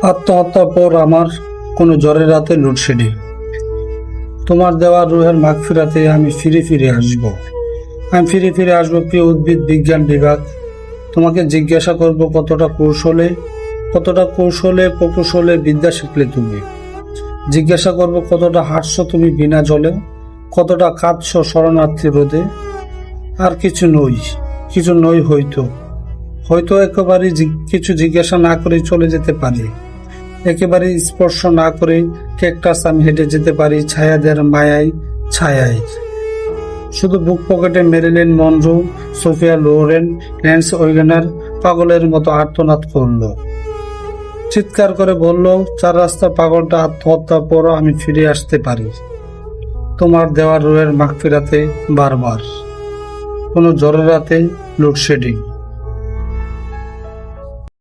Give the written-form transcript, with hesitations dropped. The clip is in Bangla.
আত্মহত্যার পর আমার কোনো জ্বরের রাতে লোডশেডিং। তোমার দেওয়া রুহের মাগফিরাতে আমি ফিরে ফিরে আসব। প্রিয় উদ্ভিদ বিজ্ঞান বিভাগ। তোমাকে জিজ্ঞাসা করব কতটা কৌশলে বিদ্যা শিখলে তুমি। জিজ্ঞাসা করব কতটা হাঁটছো তুমি বিনা জলে, কতটা কাঁদছো শরণার্থী রোদে। আর কিছু নই হয়তো একেবারে কিছু জিজ্ঞাসা না করে চলে যেতে পারি, একেবারে স্পর্শ না করে ক্যাকটাস আমি হেঁটে যেতে পারি ছায়াদের ছায়ায়। শুধু বুক পকেটে Marilyn Monroe, Sophia Loren, Nancy Wagner পাগলের মতো আর্তনাদ করলো, চিৎকার করে বলল, 4 রাস্তা পাগলটা আত্মহত্যার পর আমি ফিরে আসতে পারি তোমার দেওয়া রুহের মাগফিরাতে বারবার। কোনো জ্বরের রাতে লোডশেডিং।